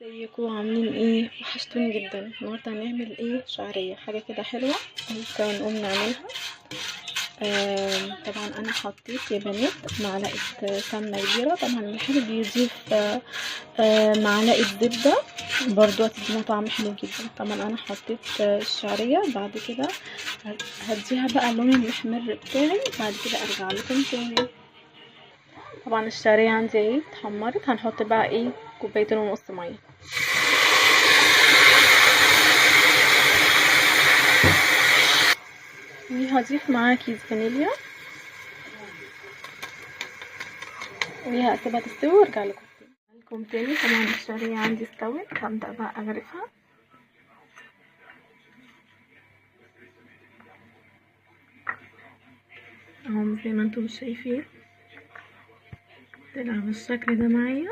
ازيكم عاملين ايه؟ وحشتوني جدا. النهارده هنعمل ايه؟ شعريه، حاجه كده حلوه قلت نقوم نعملها. طبعا انا حطيت يا بنات معلقه سمنه كبيره. طبعا اللي حابب يضيف معلقه زبده برضو هتدينا طعم حلو جدا. طبعا انا حطيت الشعريه، بعد كده هديها بقى اللون المحمر بتاعي، بعد كده ارجع لكم تاني. طبعا الشعريه عندي اهي اتحمرت، هنحط بقى ايه؟ كوبايتين ونص ميه. وهضيف معاها كيس فانيليا، وهسيبها تستوي وارجع لكم تاني. طبعا الشعرية عندي استوت، هبدأ بقى اغرفها. اهو زي ما انتم شايفين طلع بالشكل ده معايا.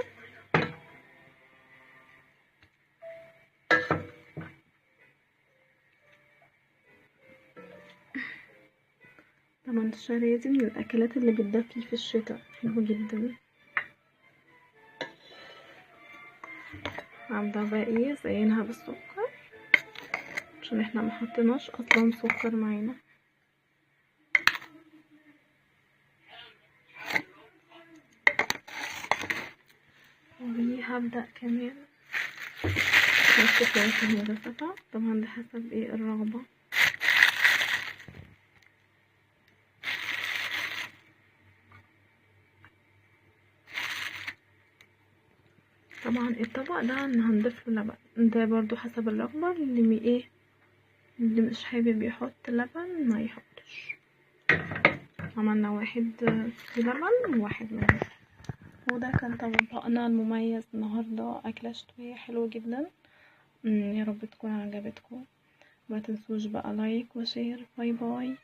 طبعا الشعرية دي من الاكلات اللي بتدفي في الشتاء، حلوة جدا. هبدأ بقى ايه ازينها بالسكر، عشان احنا محطناش اصلا سكر معانا. وهبدأ كمان نص كوباية مجففة، طبعا ده حسب ايه الرغبة. طبعا الطبق ده هنضيف له لبن، ده برضو حسب الرغبة. اللي مش حابب يحط لبن ما يحطش. عملنا واحد بلبن وواحد من غير. وده كان طبقنا المميز النهاردة، أكلة شتوية حلوة جدا. يا رب تكون عجبتكم. ما تنسوش بقى لايك وشير. باي باي.